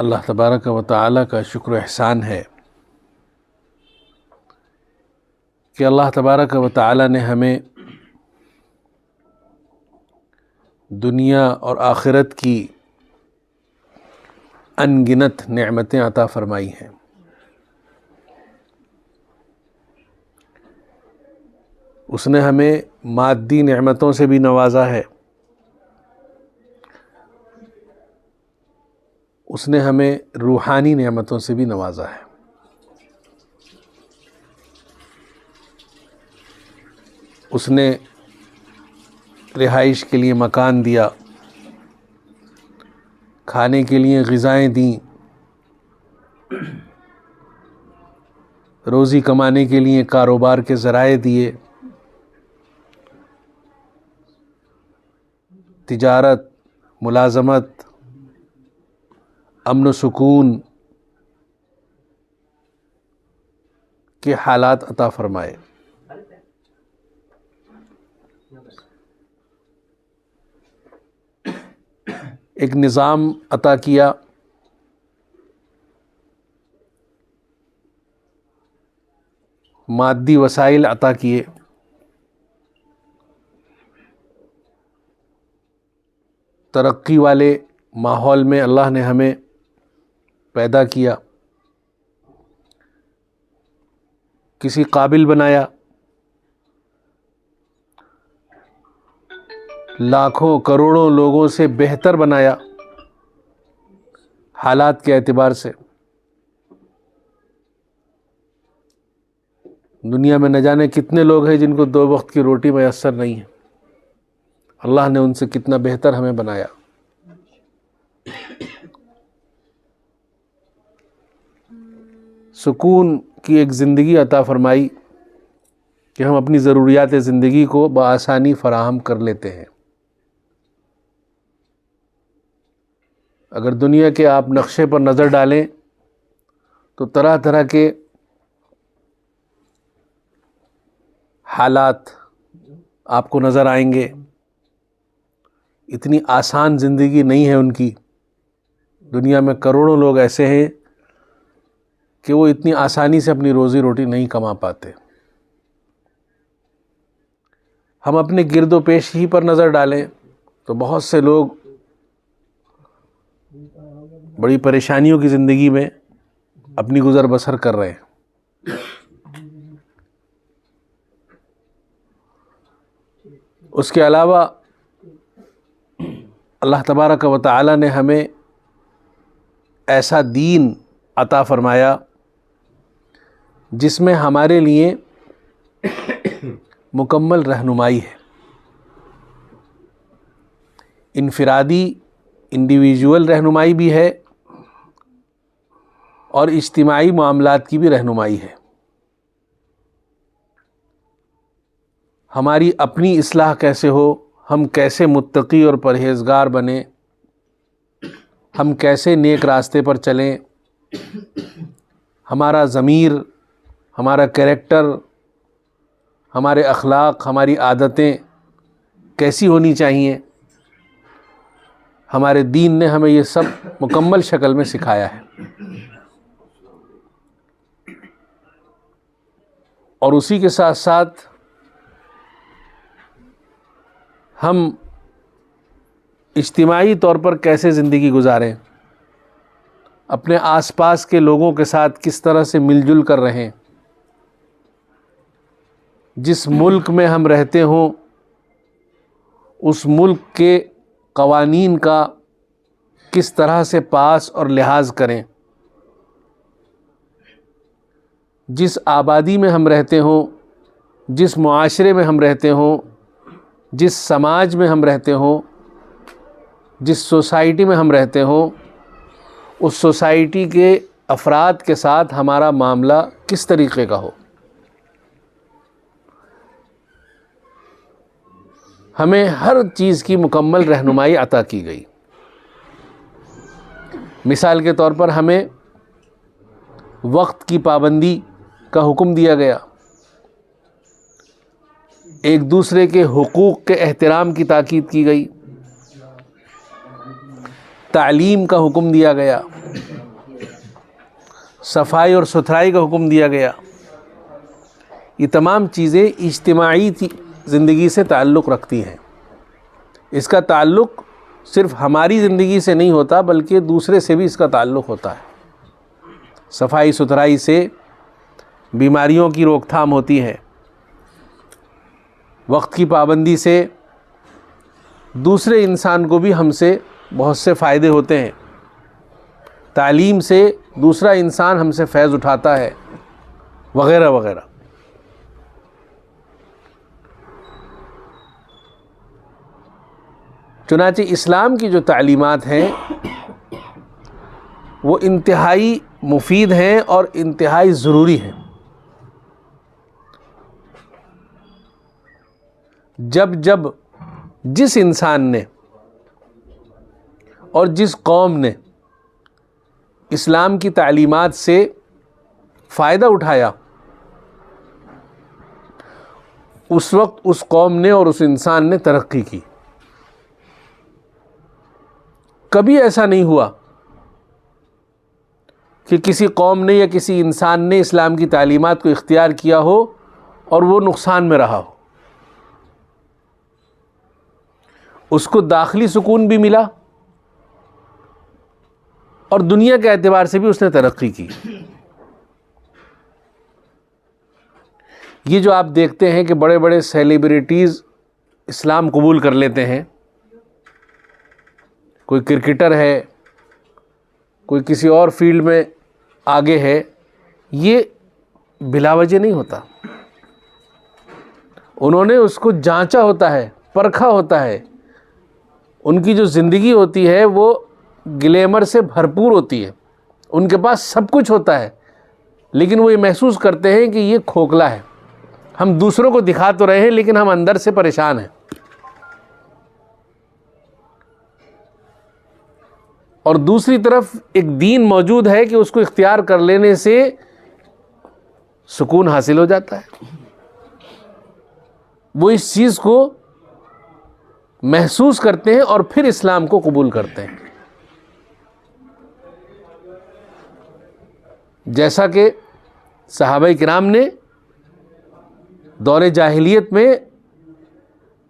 اللہ تبارک و تعالیٰ کا شکر و احسان ہے کہ اللہ تبارک و تعالیٰ نے ہمیں دنیا اور آخرت کی ان گنت نعمتیں عطا فرمائی ہیں۔ اس نے ہمیں مادی نعمتوں سے بھی نوازا ہے، اس نے ہمیں روحانی نعمتوں سے بھی نوازا ہے۔ اس نے رہائش کے لیے مکان دیا، کھانے کے لیے غذائیں دیں، روزی کمانے کے لیے کاروبار کے ذرائع دیے، تجارت، ملازمت، امن و سکون کے حالات عطا فرمائے۔ ایک نظام عطا کیا، مادی وسائل عطا کیے، ترقی والے ماحول میں اللہ نے ہمیں پیدا کیا، کسی قابل بنایا، لاکھوں کروڑوں لوگوں سے بہتر بنایا حالات کے اعتبار سے۔ دنیا میں نہ جانے کتنے لوگ ہیں جن کو 2 وقت کی روٹی میسر نہیں ہے، اللہ نے ان سے کتنا بہتر ہمیں بنایا۔ سکون کی ایک زندگی عطا فرمائی کہ ہم اپنی ضروریات زندگی کو بآسانی فراہم کر لیتے ہیں۔ اگر دنیا کے آپ نقشے پر نظر ڈالیں تو طرح طرح کے حالات آپ کو نظر آئیں گے۔ اتنی آسان زندگی نہیں ہے ان کی۔ دنیا میں کروڑوں لوگ ایسے ہیں کہ وہ اتنی آسانی سے اپنی روزی روٹی نہیں کما پاتے۔ ہم اپنے گرد و پیش ہی پر نظر ڈالیں تو بہت سے لوگ بڑی پریشانیوں کی زندگی میں اپنی گزر بسر کر رہے ہیں۔ اس کے علاوہ اللہ تبارک و تعالی نے ہمیں ایسا دین عطا فرمایا جس میں ہمارے لیے مکمل رہنمائی ہے، انڈیویجول رہنمائی بھی ہے اور اجتماعی معاملات کی بھی رہنمائی ہے۔ ہماری اپنی اصلاح کیسے ہو، ہم کیسے متقی اور پرہیزگار بنیں، ہم کیسے نیک راستے پر چلیں، ہمارا ضمیر، ہمارا کیریکٹر، ہمارے اخلاق، ہماری عادتیں کیسی ہونی چاہیے، ہمارے دین نے ہمیں یہ سب مکمل شکل میں سکھایا ہے۔ اور اسی کے ساتھ ساتھ ہم اجتماعی طور پر کیسے زندگی گزاریں، اپنے آس پاس کے لوگوں کے ساتھ کس طرح سے مل جل کر رہیں، جس ملک میں ہم رہتے ہوں اس ملک کے قوانین کا کس طرح سے پاس اور لحاظ کریں، جس آبادی میں ہم رہتے ہوں، جس معاشرے میں ہم رہتے ہوں، جس سماج میں ہم رہتے ہوں، جس سوسائٹی میں ہم رہتے ہوں، اس سوسائٹی کے افراد کے ساتھ ہمارا معاملہ کس طریقے کا ہو۔ ہمیں ہر چیز کی مکمل رہنمائی عطا کی گئی۔ مثال کے طور پر ہمیں وقت کی پابندی کا حکم دیا گیا، ایک دوسرے کے حقوق کے احترام کی تاکید کی گئی، تعلیم کا حکم دیا گیا، صفائی اور ستھرائی کا حکم دیا گیا، یہ تمام چیزیں اجتماعی زندگی سے تعلق رکھتی ہیں۔ اس کا تعلق صرف ہماری زندگی سے نہیں ہوتا بلکہ دوسرے سے بھی اس کا تعلق ہوتا ہے۔ صفائی ستھرائی سے بیماریوں کی روک تھام ہوتی ہے، وقت کی پابندی سے دوسرے انسان کو بھی ہم سے بہت سے فائدے ہوتے ہیں، تعلیم سے دوسرا انسان ہم سے فیض اٹھاتا ہے، وغیرہ وغیرہ۔ چنانچہ اسلام کی جو تعلیمات ہیں وہ انتہائی مفید ہیں اور انتہائی ضروری ہیں۔ جب جس انسان نے اور جس قوم نے اسلام کی تعلیمات سے فائدہ اٹھایا، اس وقت اس قوم نے اور اس انسان نے ترقی کی۔ کبھی ایسا نہیں ہوا کہ کسی قوم نے یا کسی انسان نے اسلام کی تعلیمات کو اختیار کیا ہو اور وہ نقصان میں رہا ہو۔ اس کو داخلی سکون بھی ملا اور دنیا کے اعتبار سے بھی اس نے ترقی کی۔ یہ جو آپ دیکھتے ہیں کہ بڑے بڑے سیلیبریٹیز اسلام قبول کر لیتے ہیں، کوئی کرکٹر ہے، کوئی کسی اور فیلڈ میں آگے ہے، یہ بلا وجہ نہیں ہوتا۔ انہوں نے اس کو جانچا ہوتا ہے، پرکھا ہوتا ہے۔ ان کی جو زندگی ہوتی ہے وہ گلیمر سے بھرپور ہوتی ہے، ان کے پاس سب کچھ ہوتا ہے، لیکن وہ یہ محسوس کرتے ہیں کہ یہ کھوکھلا ہے، ہم دوسروں کو دکھا تو رہے ہیں لیکن ہم اندر سے پریشان ہیں۔ اور دوسری طرف ایک دین موجود ہے کہ اس کو اختیار کر لینے سے سکون حاصل ہو جاتا ہے، وہ اس چیز کو محسوس کرتے ہیں اور پھر اسلام کو قبول کرتے ہیں۔ جیسا کہ صحابہ کرام نے دور جاہلیت میں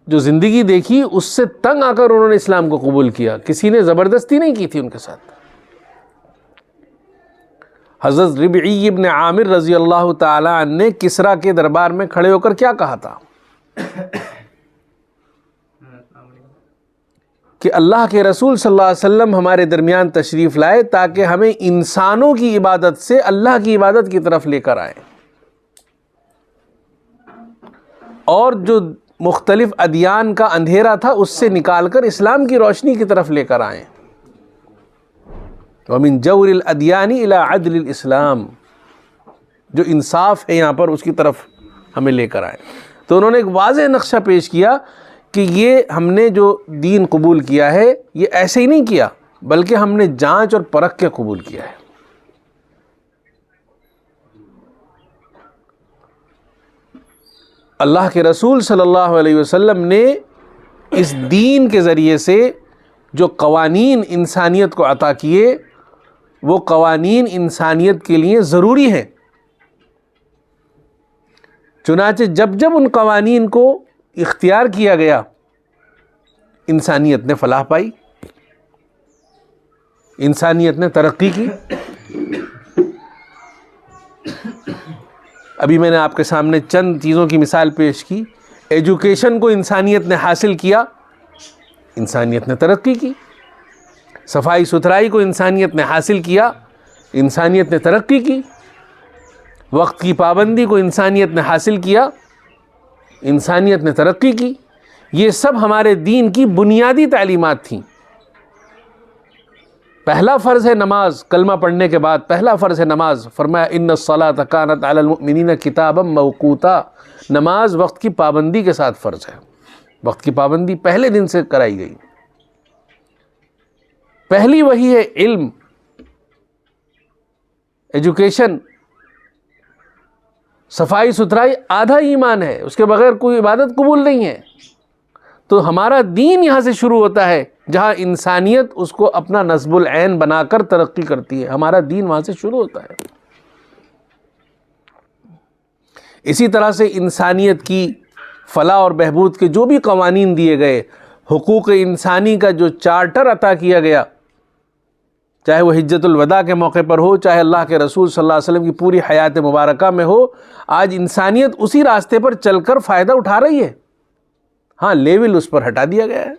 جو زندگی دیکھی اس سے تنگ آ کر انہوں نے اسلام کو قبول کیا، کسی نے زبردستی نہیں کی تھی ان کے ساتھ۔ حضرت ربعی ابن عامر رضی اللہ تعالی عنہ نے کسریٰ کے دربار میں کھڑے ہو کر کیا کہا تھا کہ اللہ کے رسول صلی اللہ علیہ وسلم ہمارے درمیان تشریف لائے تاکہ ہمیں انسانوں کی عبادت سے اللہ کی عبادت کی طرف لے کر آئیں، اور جو مختلف ادیان کا اندھیرا تھا اس سے نکال کر اسلام کی روشنی کی طرف لے کر آئیں۔ وَمِن جَوْرِ الْأَدْيَانِ إِلَىٰ عَدْلِ الْإِسْلَامِ، جو انصاف ہے یہاں پر اس کی طرف ہمیں لے کر آئیں۔ تو انہوں نے ایک واضح نقشہ پیش کیا کہ یہ ہم نے جو دین قبول کیا ہے یہ ایسے ہی نہیں کیا بلکہ ہم نے جانچ اور پرکھ کے قبول کیا ہے۔ اللہ کے رسول صلی اللہ علیہ وسلم نے اس دین کے ذریعے سے جو قوانین انسانیت کو عطا کیے وہ قوانین انسانیت کے لیے ضروری ہیں، چنانچہ جب ان قوانین کو اختیار کیا گیا انسانیت نے فلاح پائی، انسانیت نے ترقی کی۔ ابھی میں نے آپ کے سامنے چند چیزوں کی مثال پیش کی۔ ایجوکیشن کو انسانیت نے حاصل کیا، انسانیت نے ترقی کی۔ صفائی ستھرائی کو انسانیت نے حاصل کیا، انسانیت نے ترقی کی۔ وقت کی پابندی کو انسانیت نے حاصل کیا، انسانیت نے ترقی کی۔ یہ سب ہمارے دین کی بنیادی تعلیمات تھیں۔ پہلا فرض ہے نماز، کلمہ پڑھنے کے بعد پہلا فرض ہے نماز۔ فرمایا ان الصلاۃ کانت علی المؤمنین کتابا موقوتا، نماز وقت کی پابندی کے ساتھ فرض ہے، وقت کی پابندی پہلے دن سے کرائی گئی۔ پہلی وہی ہے علم، ایجوکیشن، صفائی ستھرائی آدھا ایمان ہے، اس کے بغیر کوئی عبادت قبول نہیں ہے۔ تو ہمارا دین یہاں سے شروع ہوتا ہے جہاں انسانیت اس کو اپنا نصب العین بنا کر ترقی کرتی ہے. ہمارا دین وہاں سے شروع ہوتا ہے. اسی طرح سے انسانیت کی فلاح اور بہبود کے جو بھی قوانین دیے گئے، حقوق انسانی کا جو چارٹر عطا کیا گیا، چاہے وہ حجۃ الوداع کے موقع پر ہو، چاہے اللہ کے رسول صلی اللہ علیہ وسلم کی پوری حیات مبارکہ میں ہو، آج انسانیت اسی راستے پر چل کر فائدہ اٹھا رہی ہے. ہاں، لیبل اس پر ہٹا دیا گیا ہے،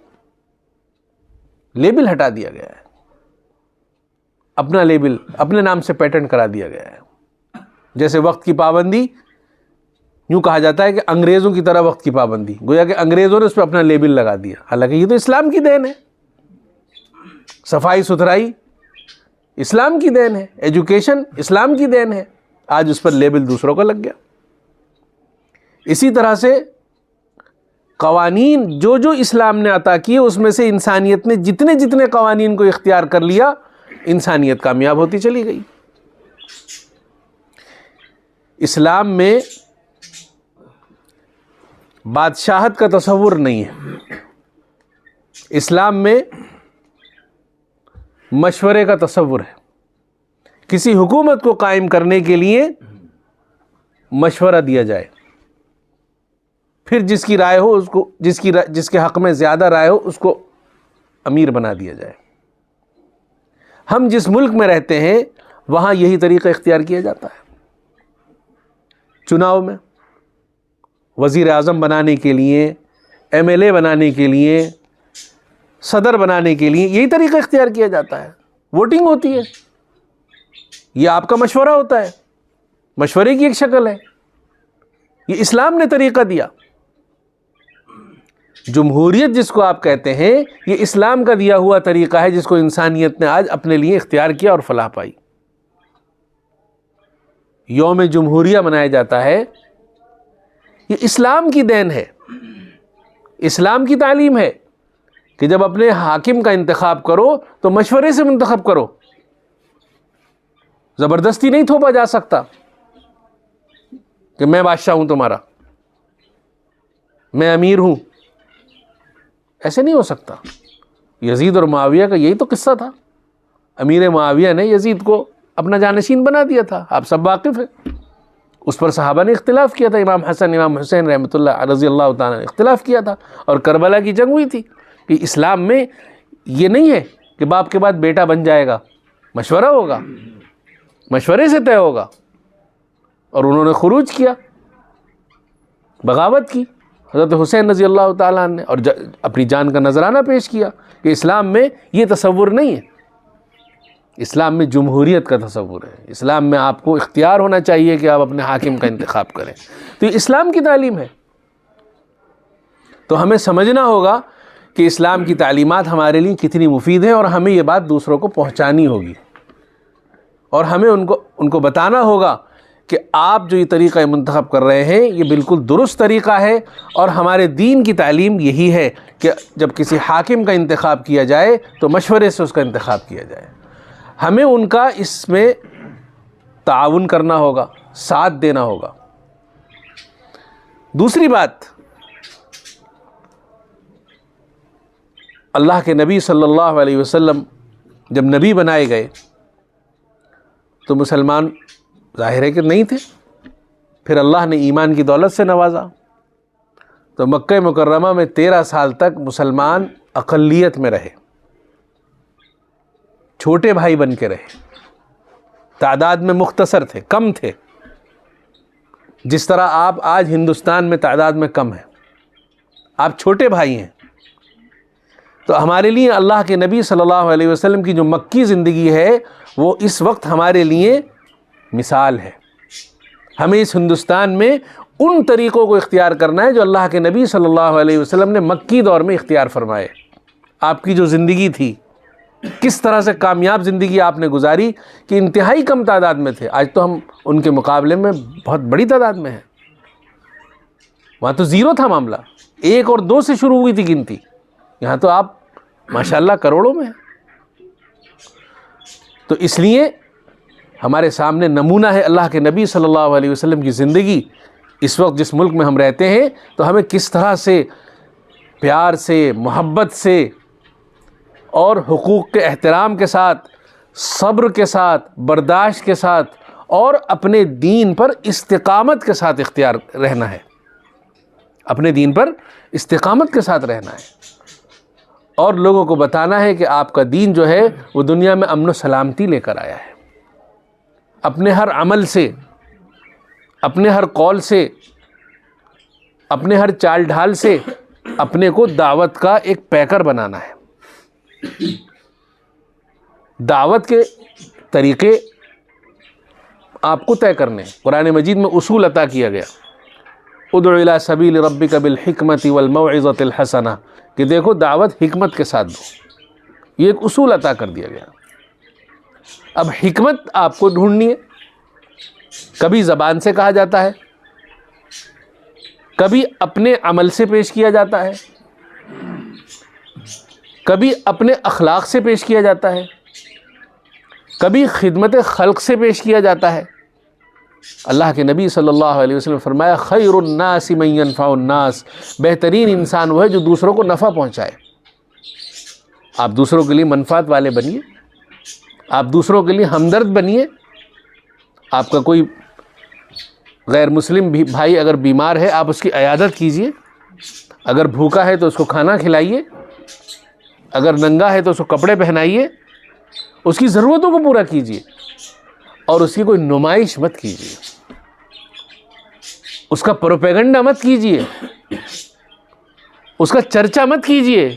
لیبل ہٹا دیا گیا ہے، اپنا لیبل اپنے نام سے پیٹنٹ کرا دیا گیا ہے. جیسے وقت کی پابندی، یوں کہا جاتا ہے کہ انگریزوں کی طرح وقت کی پابندی، گویا کہ انگریزوں نے اس پہ اپنا لیبل لگا دیا، حالانکہ یہ تو اسلام کی دین ہے. صفائی ستھرائی اسلام کی دین ہے، ایجوکیشن اسلام کی دین ہے، آج اس پر لیبل دوسروں کا لگ گیا. اسی طرح سے قوانین جو جو اسلام نے عطا کیے، اس میں سے انسانیت نے جتنے جتنے قوانین کو اختیار کر لیا، انسانیت کامیاب ہوتی چلی گئی. اسلام میں بادشاہت کا تصور نہیں ہے، اسلام میں مشورے کا تصور ہے. کسی حکومت کو قائم کرنے کے لیے مشورہ دیا جائے، پھر جس کی رائے ہو اس کو، جس کے حق میں زیادہ رائے ہو اس کو امیر بنا دیا جائے. ہم جس ملک میں رہتے ہیں وہاں یہی طریقہ اختیار کیا جاتا ہے. چناؤ میں وزیر اعظم بنانے کے لیے، ایم ایل اے بنانے کے لیے، صدر بنانے کے لیے یہی طریقہ اختیار کیا جاتا ہے. ووٹنگ ہوتی ہے، یہ آپ کا مشورہ ہوتا ہے، مشورے کی ایک شکل ہے. یہ اسلام نے طریقہ دیا. جمہوریت جس کو آپ کہتے ہیں، یہ اسلام کا دیا ہوا طریقہ ہے جس کو انسانیت نے آج اپنے لیے اختیار کیا اور فلاح پائی. یوم جمہوریہ منایا جاتا ہے، یہ اسلام کی دین ہے، اسلام کی تعلیم ہے کہ جب اپنے حاکم کا انتخاب کرو تو مشورے سے منتخب کرو. زبردستی نہیں تھوپا جا سکتا کہ میں بادشاہ ہوں تمہارا، میں امیر ہوں، ایسے نہیں ہو سکتا. یزید اور معاویہ کا یہی تو قصہ تھا. امیر معاویہ نے یزید کو اپنا جانشین بنا دیا تھا، آپ سب واقف ہیں. اس پر صحابہ نے اختلاف کیا تھا، امام حسن امام حسین رحمۃ اللہ رضی اللہ تعالیٰ نے اختلاف کیا تھا، اور کربلا کی جنگ ہوئی تھی. کہ اسلام میں یہ نہیں ہے کہ باپ کے بعد بیٹا بن جائے گا، مشورہ ہوگا، مشورے سے طے ہوگا. اور انہوں نے خروج کیا، بغاوت کی حضرت حسین رضی اللہ تعالیٰ نے، اور اپنی جان کا نذرانہ پیش کیا. کہ اسلام میں یہ تصور نہیں ہے، اسلام میں جمہوریت کا تصور ہے. اسلام میں آپ کو اختیار ہونا چاہیے کہ آپ اپنے حاکم کا انتخاب کریں. تو یہ اسلام کی تعلیم ہے. تو ہمیں سمجھنا ہوگا کہ اسلام کی تعلیمات ہمارے لیے کتنی مفید ہیں، اور ہمیں یہ بات دوسروں کو پہنچانی ہوگی، اور ہمیں ان کو بتانا ہوگا کہ آپ جو یہ طریقہ منتخب کر رہے ہیں یہ بالکل درست طریقہ ہے. اور ہمارے دین کی تعلیم یہی ہے کہ جب کسی حاکم کا انتخاب کیا جائے تو مشورے سے اس کا انتخاب کیا جائے. ہمیں ان کا اس میں تعاون کرنا ہوگا، ساتھ دینا ہوگا. دوسری بات، اللہ کے نبی صلی اللہ علیہ وسلم جب نبی بنائے گئے تو مسلمان ظاہر ہے کہ نہیں تھے. پھر اللہ نے ایمان کی دولت سے نوازا تو مکہ مکرمہ میں 13 سال تک مسلمان اقلیت میں رہے، چھوٹے بھائی بن کے رہے، تعداد میں مختصر تھے، کم تھے. جس طرح آپ آج ہندوستان میں تعداد میں کم ہیں، آپ چھوٹے بھائی ہیں. تو ہمارے لیے اللہ کے نبی صلی اللہ علیہ وسلم کی جو مکی زندگی ہے وہ اس وقت ہمارے لیے مثال ہے. ہمیں اس ہندوستان میں ان طریقوں کو اختیار کرنا ہے جو اللہ کے نبی صلی اللہ علیہ وسلم نے مکی دور میں اختیار فرمائے. آپ کی جو زندگی تھی، کس طرح سے کامیاب زندگی آپ نے گزاری کہ انتہائی کم تعداد میں تھے. آج تو ہم ان کے مقابلے میں بہت بڑی تعداد میں ہیں. وہاں تو زیرو تھا معاملہ، 1 اور 2 سے شروع ہوئی تھی گنتی. یہاں تو آپ ماشاءاللہ کروڑوں میں ہیں. تو اس لیے ہمارے سامنے نمونہ ہے اللہ کے نبی صلی اللہ علیہ وسلم کی زندگی. اس وقت جس ملک میں ہم رہتے ہیں تو ہمیں کس طرح سے پیار سے، محبت سے اور حقوق کے احترام کے ساتھ، صبر کے ساتھ، برداشت کے ساتھ اور اپنے دین پر استقامت کے ساتھ اختیار رہنا ہے، اپنے دین پر استقامت کے ساتھ رہنا ہے، اور لوگوں کو بتانا ہے کہ آپ کا دین جو ہے وہ دنیا میں امن و سلامتی لے کر آیا ہے۔ اپنے ہر عمل سے، اپنے ہر قول سے، اپنے ہر چال ڈھال سے اپنے کو دعوت کا ایک پیکر بنانا ہے۔ دعوت کے طریقے آپ کو طے کرنے ہیں۔ قرآن مجید میں اصول عطا کیا گیا، ادع الی سبیل ربک بالحکمۃ والموعظۃ الحسنہ، کہ دیکھو دعوت حکمت کے ساتھ دو، یہ ایک اصول عطا کر دیا گیا۔ اب حکمت آپ کو ڈھونڈنی ہے۔ کبھی زبان سے کہا جاتا ہے، کبھی اپنے عمل سے پیش کیا جاتا ہے، کبھی اپنے اخلاق سے پیش کیا جاتا ہے، کبھی خدمت خلق سے پیش کیا جاتا ہے۔ اللہ کے نبی صلی اللہ علیہ وسلم نے فرمایا خیر الناس من ينفع الناس، بہترین انسان وہ ہے جو دوسروں کو نفع پہنچائے۔ آپ دوسروں کے لیے منفعت والے بنیے، آپ دوسروں کے لیے ہمدرد بنیے۔ آپ کا کوئی غیر مسلم بھائی اگر بیمار ہے، آپ اس کی عیادت کیجئے، اگر بھوکا ہے تو اس کو کھانا کھلائیے، اگر ننگا ہے تو اس کو کپڑے پہنائیے، اس کی ضرورتوں کو پورا کیجئے، اور اس کی کوئی نمائش مت کیجئے، اس کا پروپیگنڈا مت کیجئے، اس کا چرچا مت کیجئے۔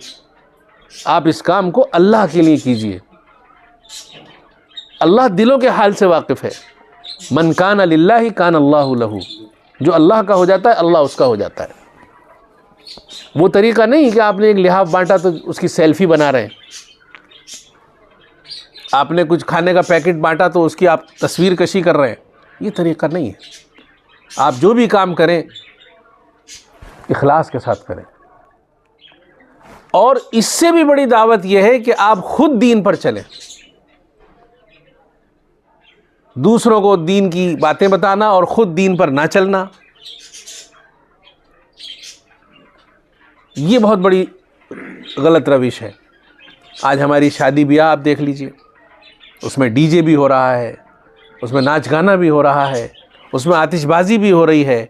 آپ اس کام کو اللہ کے لیے کیجئے۔ اللہ دلوں کے حال سے واقف ہے۔ من کان للہ کان اللہ لہ، جو اللہ کا ہو جاتا ہے اللہ اس کا ہو جاتا ہے۔ وہ طریقہ نہیں کہ آپ نے ایک لحاف بانٹا تو اس کی سیلفی بنا رہے ہیں، آپ نے کچھ کھانے کا پیکٹ بانٹا تو اس کی آپ تصویر کشی کر رہے ہیں، یہ طریقہ نہیں ہے۔ آپ جو بھی کام کریں اخلاص کے ساتھ کریں، اور اس سے بھی بڑی دعوت یہ ہے کہ آپ خود دین پر چلیں۔ دوسروں کو دین کی باتیں بتانا اور خود دین پر نہ چلنا، یہ بہت بڑی غلط روش ہے۔ آج ہماری شادی بیاہ آپ دیکھ لیجئے، اس میں ڈی جے بھی ہو رہا ہے، اس میں ناچ گانا بھی ہو رہا ہے، اس میں آتش بازی بھی ہو رہی ہے،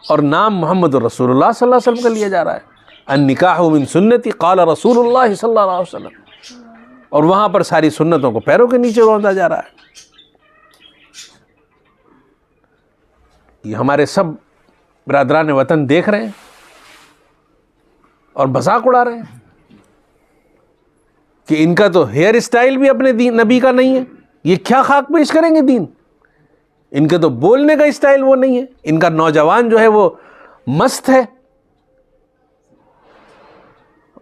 اور نام محمد رسول اللہ صلی اللہ علیہ وسلم کا لیا جا رہا ہے۔ النکاح من سنتی قال رسول اللہ صلی اللہ علیہ وسلم، اور وہاں پر ساری سنتوں کو پیروں کے نیچے روندا جا رہا ہے۔ یہ ہمارے سب برادران وطن دیکھ رہے ہیں اور مذاق اڑا رہے ہیں کہ ان کا تو ہیئر اسٹائل بھی اپنے دین نبی کا نہیں ہے، یہ کیا خاک پیش کریں گے دین؟ ان کے تو بولنے کا اسٹائل وہ نہیں ہے، ان کا نوجوان جو ہے وہ مست ہے،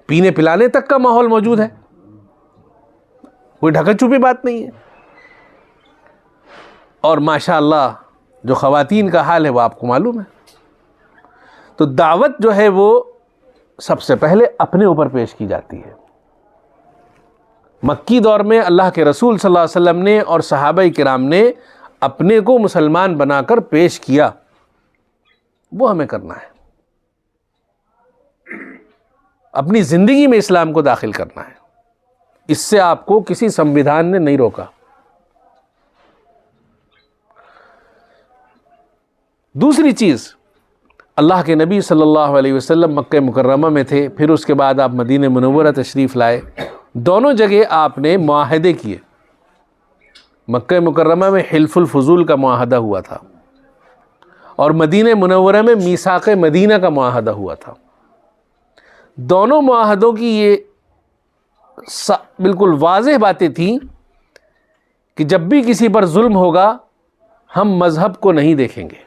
پینے پلانے تک کا ماحول موجود ہے، کوئی ڈھکا چھپی بات نہیں ہے۔ اور ماشاءاللہ جو خواتین کا حال ہے وہ آپ کو معلوم ہے۔ تو دعوت جو ہے وہ سب سے پہلے اپنے اوپر پیش کی جاتی ہے۔ مکی دور میں اللہ کے رسول صلی اللہ علیہ وسلم نے اور صحابہ کرام نے اپنے کو مسلمان بنا کر پیش کیا، وہ ہمیں کرنا ہے۔ اپنی زندگی میں اسلام کو داخل کرنا ہے۔ اس سے آپ کو کسی سمویدھان نے نہیں روکا۔ دوسری چیز، اللہ کے نبی صلی اللہ علیہ وسلم مکہ مکرمہ میں تھے، پھر اس کے بعد آپ مدینہ منورہ تشریف لائے، دونوں جگہ آپ نے معاہدے کیے۔ مکہ مکرمہ میں حلف الفضول کا معاہدہ ہوا تھا، اور مدینہ منورہ میں میثاق مدینہ کا معاہدہ ہوا تھا۔ دونوں معاہدوں کی یہ بالکل واضح باتیں تھیں کہ جب بھی کسی پر ظلم ہوگا ہم مذہب کو نہیں دیکھیں گے،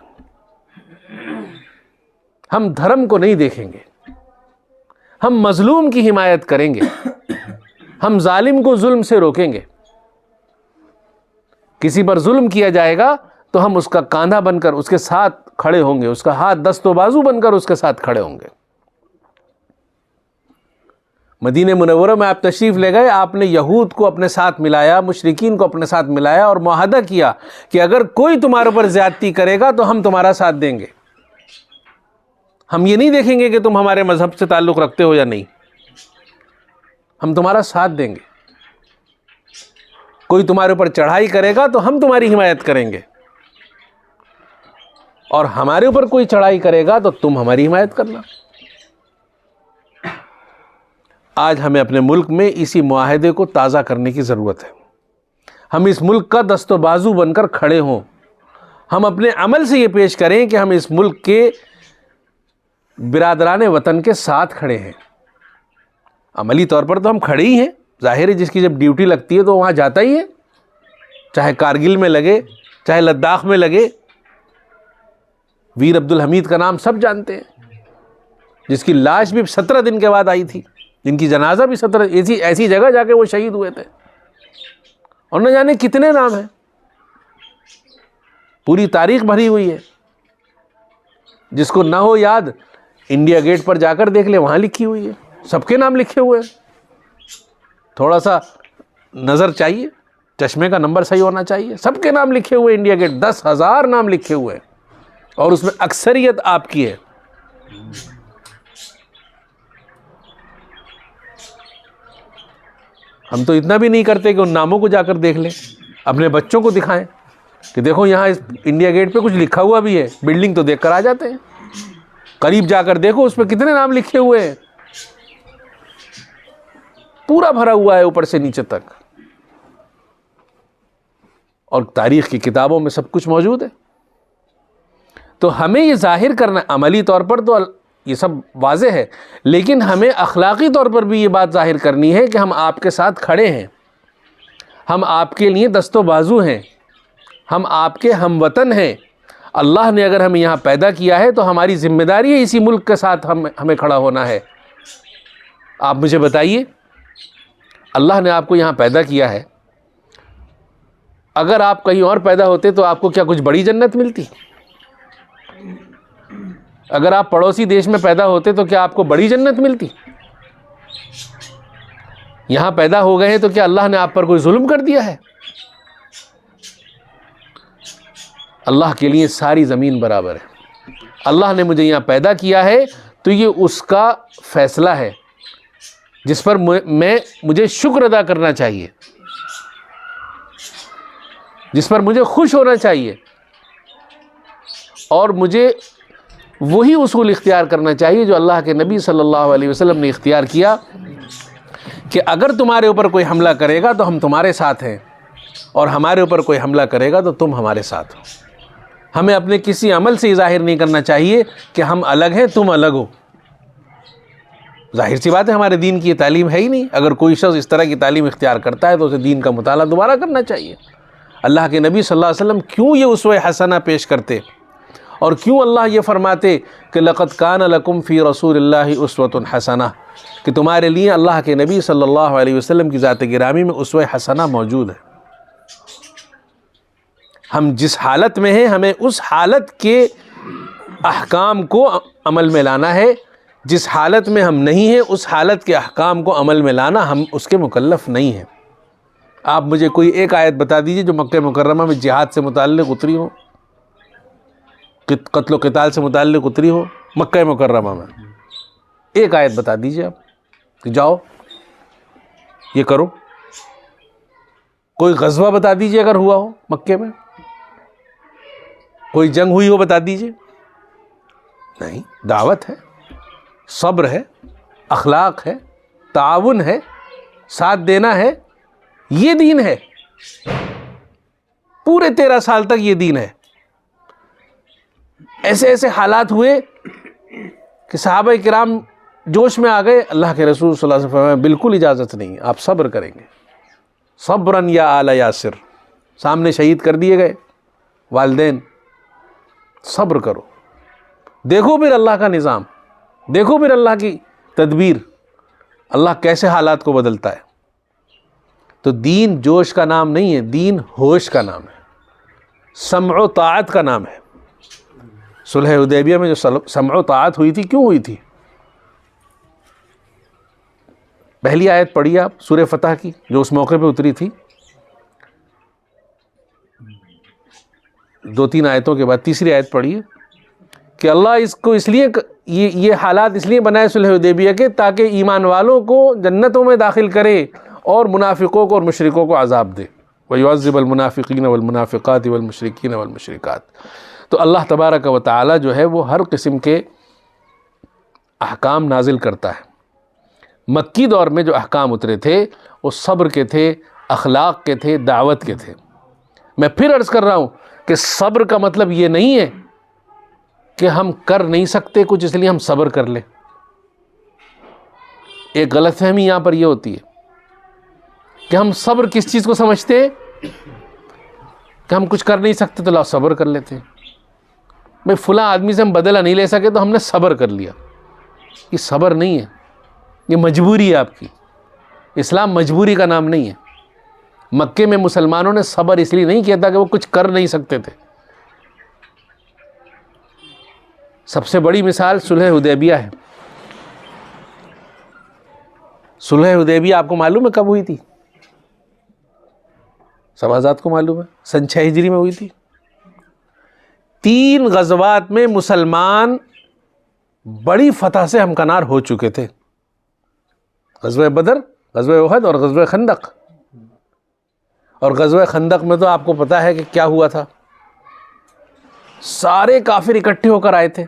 ہم دھرم کو نہیں دیکھیں گے، ہم مظلوم کی حمایت کریں گے، ہم ظالم کو ظلم سے روکیں گے۔ کسی پر ظلم کیا جائے گا تو ہم اس کا کاندھا بن کر اس کے ساتھ کھڑے ہوں گے، اس کا ہاتھ دست و بازو بن کر اس کے ساتھ کھڑے ہوں گے۔ مدینہ منورہ میں آپ تشریف لے گئے، آپ نے یہود کو اپنے ساتھ ملایا، مشرکین کو اپنے ساتھ ملایا، اور معاہدہ کیا کہ اگر کوئی تمہارے اوپر زیادتی کرے گا تو ہم تمہارا ساتھ دیں گے، ہم یہ نہیں دیکھیں گے کہ تم ہمارے مذہب سے تعلق رکھتے ہو یا نہیں، ہم تمہارا ساتھ دیں گے. کوئی تمہارے اوپر چڑھائی کرے گا تو ہم تمہاری حمایت کریں گے, اور ہمارے اوپر کوئی چڑھائی کرے گا تو تم ہماری حمایت کرنا. آج ہمیں اپنے ملک میں اسی معاہدے کو تازہ کرنے کی ضرورت ہے. ہم اس ملک کا دست و بازو بن کر کھڑے ہوں. ہم اپنے عمل سے یہ پیش کریں کہ ہم اس ملک کے برادران وطن کے ساتھ کھڑے ہیں. عملی طور پر تو ہم کھڑے ہی ہیں, ظاہر ہے جس کی جب ڈیوٹی لگتی ہے تو وہاں جاتا ہی ہے, چاہے کارگل میں لگے, چاہے لداخ میں لگے. ویر عبد الحمید کا نام سب جانتے ہیں, جس کی لاش بھی 17 دن کے بعد آئی تھی, جن کی جنازہ بھی 17 ایسی جگہ جا کے وہ شہید ہوئے تھے. اور نہ جانے کتنے نام ہیں, پوری تاریخ بھری ہوئی ہے. جس کو نہ ہو یاد, انڈیا گیٹ پر جا کر دیکھ لے, وہاں لکھی ہوئی ہے, سب کے نام لکھے ہوئے ہیں. تھوڑا سا نظر چاہیے, چشمے کا نمبر صحیح ہونا چاہیے. سب کے نام لکھے ہوئے, انڈیا گیٹ 10,000 نام لکھے ہوئے ہیں, اور اس میں اکثریت آپ کی ہے. ہم تو اتنا بھی نہیں کرتے کہ ان ناموں کو جا کر دیکھ لیں, اپنے بچوں کو دکھائیں کہ دیکھو یہاں اس انڈیا گیٹ پہ کچھ لکھا ہوا بھی ہے. بلڈنگ تو دیکھ کر آ جاتے ہیں, قریب جا کر دیکھو اس پہ کتنے نام لکھے ہوئے ہیں. پورا بھرا ہوا ہے اوپر سے نیچے تک, اور تاریخ کی کتابوں میں سب کچھ موجود ہے. تو ہمیں یہ ظاہر کرنا, عملی طور پر تو یہ سب واضح ہے, لیکن ہمیں اخلاقی طور پر بھی یہ بات ظاہر کرنی ہے کہ ہم آپ کے ساتھ کھڑے ہیں, ہم آپ کے لیے دست و بازو ہیں, ہم آپ کے ہم وطن ہیں. اللہ نے اگر ہمیں یہاں پیدا کیا ہے تو ہماری ذمہ داری ہے اسی ملک کے ساتھ ہمیں کھڑا ہونا ہے. آپ مجھے بتائیے, اللہ نے آپ کو یہاں پیدا کیا ہے, اگر آپ کہیں اور پیدا ہوتے تو آپ کو کیا کچھ بڑی جنت ملتی؟ اگر آپ پڑوسی دیش میں پیدا ہوتے تو کیا آپ کو بڑی جنت ملتی؟ یہاں پیدا ہو گئے ہیں تو کیا اللہ نے آپ پر کوئی ظلم کر دیا ہے؟ اللہ کے لیے ساری زمین برابر ہے. اللہ نے مجھے یہاں پیدا کیا ہے تو یہ اس کا فیصلہ ہے جس پر مجھے شکر ادا کرنا چاہیے, جس پر مجھے خوش ہونا چاہیے, اور مجھے وہی اصول اختیار کرنا چاہیے جو اللہ کے نبی صلی اللہ علیہ وسلم نے اختیار کیا کہ اگر تمہارے اوپر کوئی حملہ کرے گا تو ہم تمہارے ساتھ ہیں, اور ہمارے اوپر کوئی حملہ کرے گا تو تم ہمارے ساتھ ہو. ہمیں اپنے کسی عمل سے ظاہر نہیں کرنا چاہیے کہ ہم الگ ہیں, تم الگ ہو. ظاہر سی بات ہے ہمارے دین کی یہ تعلیم ہے ہی نہیں. اگر کوئی شخص اس طرح کی تعلیم اختیار کرتا ہے تو اسے دین کا مطالعہ دوبارہ کرنا چاہیے. اللہ کے نبی صلی اللہ علیہ وسلم کیوں یہ اسوہ حسنہ پیش کرتے, اور کیوں اللہ یہ فرماتے کہ لقد کان لکم فی رسول اللہ اسوۃ حسنہ, کہ تمہارے لیے اللہ کے نبی صلی اللہ علیہ وسلم کی ذات گرامی میں اسوہ حسنہ موجود ہے. ہم جس حالت میں ہیں ہمیں اس حالت کے احکام کو عمل میں لانا ہے, جس حالت میں ہم نہیں ہیں اس حالت کے احکام کو عمل میں لانا ہم اس کے مکلف نہیں ہیں. آپ مجھے کوئی ایک آیت بتا دیجئے جو مکہ مکرمہ میں جہاد سے متعلق اتری ہو, قتل و قتال سے متعلق اتری ہو مکہ مکرمہ میں. ایک آیت بتا دیجئے آپ کہ جاؤ یہ کرو. کوئی غزوہ بتا دیجئے اگر ہوا ہو مکے میں, کوئی جنگ ہوئی ہو بتا دیجئے. نہیں, دعوت ہے, صبر ہے, اخلاق ہے, تعاون ہے, ساتھ دینا ہے, یہ دین ہے. پورے 13 سال تک یہ دین ہے. ایسے ایسے حالات ہوئے کہ صحابہ کرام جوش میں آ گئے. اللہ کے رسول صلی اللہ علیہ وسلم فرمایا بالکل اجازت نہیں, آپ صبر کریں گے. صبرن یا آل یاسر, سامنے شہید کر دیے گئے والدین. صبر کرو, دیکھو پھر اللہ کا نظام, دیکھو پھر اللہ کی تدبیر, اللہ کیسے حالات کو بدلتا ہے. تو دین جوش کا نام نہیں ہے, دین ہوش کا نام ہے, سمع و طاعت کا نام ہے. صلح حدیبیہ میں جو سمع و طاعت ہوئی تھی, کیوں ہوئی تھی؟ پہلی آیت پڑھیے آپ سورہ فتح کی جو اس موقع پہ اتری تھی, 2-3 آیتوں کے بعد تیسری آیت پڑھیے کہ اللہ اس کو اس لیے یہ حالات اس لیے بنائے صلح حدیبیہ کے تاکہ ایمان والوں کو جنتوں میں داخل کرے اور منافقوں کو اور مشرکوں کو عذاب دے. وَيُعَذِّبَ الْمُنَافِقِينَ وَالْمُنَافِقَاتِ وَالْمُشْرِكِينَ وَالْمُشْرِكَاتِ. تو اللہ تبارک و تعالی جو ہے وہ ہر قسم کے احکام نازل کرتا ہے. مکی دور میں جو احکام اترے تھے وہ صبر کے تھے، اخلاق کے تھے، دعوت کے تھے. میں پھر عرض کر رہا ہوں کہ صبر کا مطلب یہ نہیں ہے کہ ہم کر نہیں سکتے کچھ اس لیے ہم صبر کر لیں. ایک غلط فہمی یہاں پر یہ ہوتی ہے کہ ہم صبر کس چیز کو سمجھتے ہیں کہ ہم کچھ کر نہیں سکتے تو لاؤ صبر کر لیتے ہیں. بھائی فلاں آدمی سے ہم بدلہ نہیں لے سکے تو ہم نے صبر کر لیا. یہ صبر نہیں ہے، یہ مجبوری ہے آپ کی. اسلام مجبوری کا نام نہیں ہے. مکے میں مسلمانوں نے صبر اس لیے نہیں کیا تھا کہ وہ کچھ کر نہیں سکتے تھے. سب سے بڑی مثال صلح حدیبیہ ہے. صلح حدیبیہ آپ کو معلوم ہے کب ہوئی تھی؟ سب آزاد کو معلوم ہے، سن 6 ہجری میں ہوئی تھی. 3 غزوات میں مسلمان بڑی فتح سے ہمکنار ہو چکے تھے. غزوہ بدر، غزوہ احد اور غزوہ خندق. اور غزوہ خندق میں تو آپ کو پتا ہے کہ کیا ہوا تھا. سارے کافر اکٹھے ہو کر آئے تھے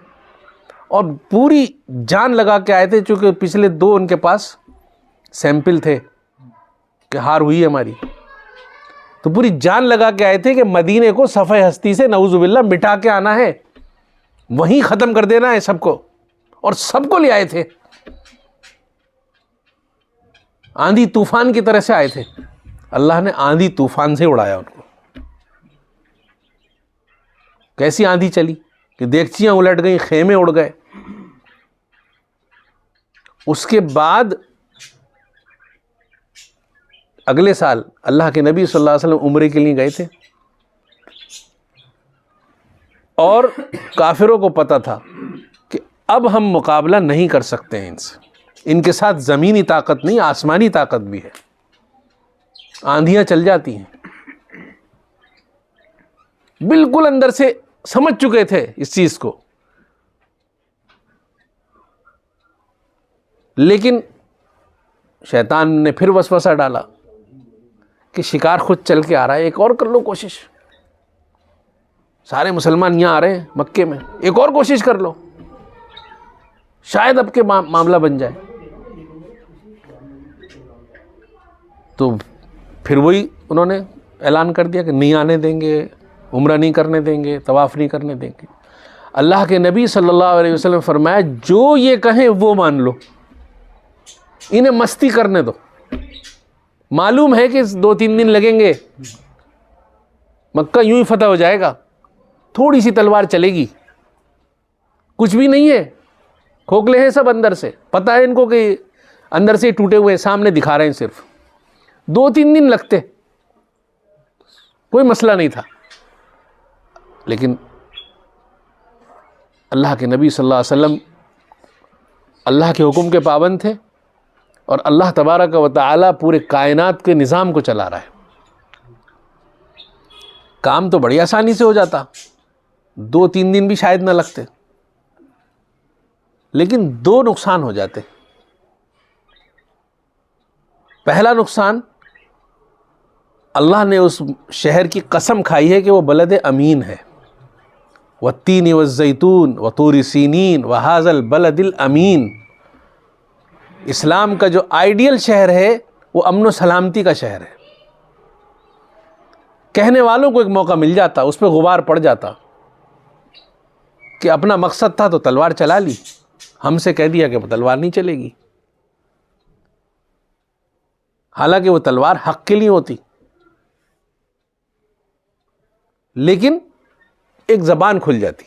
اور پوری جان لگا کے آئے تھے، چونکہ پچھلے 2 ان کے پاس سیمپل تھے کہ ہار ہوئی ہماری. تو پوری جان لگا کے آئے تھے کہ مدینے کو صفحہ ہستی سے نعوذ باللہ مٹا کے آنا ہے، وہیں ختم کر دینا ہے سب کو. اور سب کو لے آئے تھے، آندھی طوفان کی طرح سے آئے تھے. اللہ نے آندھی طوفان سے اڑایا ان کو. کیسی آندھی چلی کہ دیگچیاں الٹ گئیں، خیمے اڑ گئے. اس کے بعد اگلے سال اللہ کے نبی صلی اللہ علیہ وسلم عمرے کے لیے گئے تھے اور کافروں کو پتا تھا کہ اب ہم مقابلہ نہیں کر سکتے ہیں ان سے. ان کے ساتھ زمینی طاقت نہیں، آسمانی طاقت بھی ہے. آندھیاں چل جاتی ہیں. بالکل اندر سے سمجھ چکے تھے اس چیز کو، لیکن شیطان نے پھر وسوسہ ڈالا کہ شکار خود چل کے آ رہا ہے، ایک اور کر لو کوشش. سارے مسلمان یہاں آ رہے ہیں مکے میں، ایک اور کوشش کر لو، شاید اب کے معاملہ بن جائے. تو پھر وہی انہوں نے اعلان کر دیا کہ نہیں آنے دیں گے، عمرہ نہیں کرنے دیں گے، طواف نہیں کرنے دیں گے. اللہ کے نبی صلی اللہ علیہ وسلم فرمایا جو یہ کہیں وہ مان لو، انہیں مستی کرنے دو. معلوم ہے کہ 2-3 دن لگیں گے، مکہ یوں ہی فتح ہو جائے گا. تھوڑی سی تلوار چلے گی، کچھ بھی نہیں ہے، کھوکھلے ہیں سب اندر سے. پتہ ہے ان کو کہ اندر سے ٹوٹے ہوئے سامنے دکھا رہے ہیں. صرف 2-3 دن لگتے، کوئی مسئلہ نہیں تھا. لیکن اللہ کے نبی صلی اللہ علیہ وسلم اللہ کے حکم کے پابند تھے اور اللہ تبارک و تعالی پورے کائنات کے نظام کو چلا رہا ہے. کام تو بڑی آسانی سے ہو جاتا، 2-3 دن بھی شاید نہ لگتے، لیکن 2 نقصان ہو جاتے. پہلا نقصان، اللہ نے اس شہر کی قسم کھائی ہے کہ وہ بلد امین ہے. والتین والزیتون وطور سینین وہذا البلد الامین. اسلام کا جو آئیڈیل شہر ہے وہ امن و سلامتی کا شہر ہے. کہنے والوں کو ایک موقع مل جاتا، اس پہ غبار پڑ جاتا کہ اپنا مقصد تھا تو تلوار چلا لی، ہم سے کہہ دیا کہ تلوار نہیں چلے گی. حالانکہ وہ تلوار حق کے لیے ہوتی، لیکن ایک زبان کھل جاتی.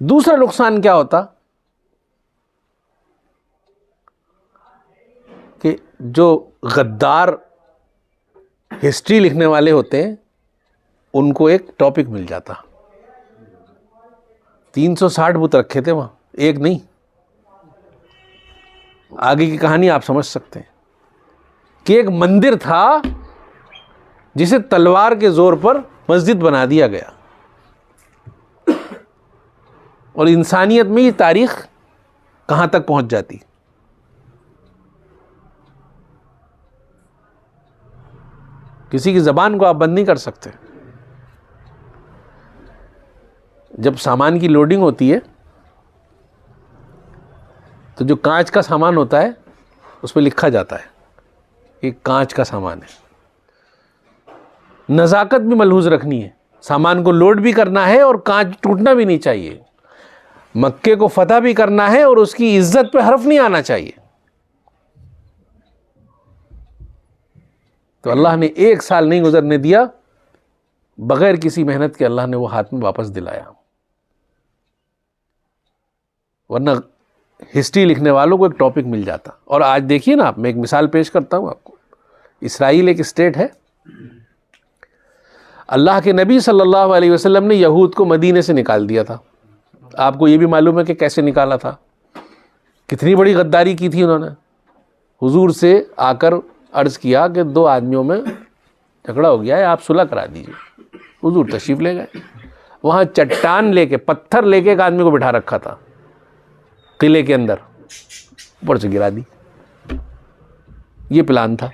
دوسرا نقصان کیا ہوتا کہ جو غدار ہسٹری لکھنے والے ہوتے ہیں ان کو ایک ٹاپک مل جاتا. 360 بت رکھے تھے وہاں، ایک نہیں. آگے کی کہانی آپ سمجھ سکتے ہیں کہ ایک مندر تھا جسے تلوار کے زور پر مسجد بنا دیا گیا. اور انسانیت میں یہ تاریخ کہاں تک پہنچ جاتی. کسی کی زبان کو آپ بند نہیں کر سکتے. جب سامان کی لوڈنگ ہوتی ہے تو جو کانچ کا سامان ہوتا ہے اس پہ لکھا جاتا ہے کہ کانچ کا سامان ہے. نزاکت بھی ملحوظ رکھنی ہے, سامان کو لوڈ بھی کرنا ہے اور کانچ ٹوٹنا بھی نہیں چاہیے. مکے کو فتح بھی کرنا ہے اور اس کی عزت پہ حرف نہیں آنا چاہیے. تو اللہ نے 1 سال نہیں گزرنے دیا بغیر کسی محنت کے, اللہ نے وہ ہاتھ میں واپس دلایا. ورنہ ہسٹری لکھنے والوں کو ایک ٹاپک مل جاتا. اور آج دیکھیے نا آپ, میں ایک مثال پیش کرتا ہوں آپ کو. اسرائیل ایک اسٹیٹ ہے. اللہ کے نبی صلی اللہ علیہ وسلم نے یہود کو مدینے سے نکال دیا تھا. آپ کو یہ بھی معلوم ہے کہ کیسے نکالا تھا, کتنی بڑی غداری کی تھی انہوں نے. حضور سے آ کر عرض کیا کہ 2 آدمیوں میں جھگڑا ہو گیا ہے, آپ صلح کرا دیجیے. حضور تشریف لے گئے. وہاں چٹان لے کے, پتھر لے کے ایک آدمی کو بٹھا رکھا تھا قلعے کے اندر, اوپر سے گرا دی. یہ پلان تھا.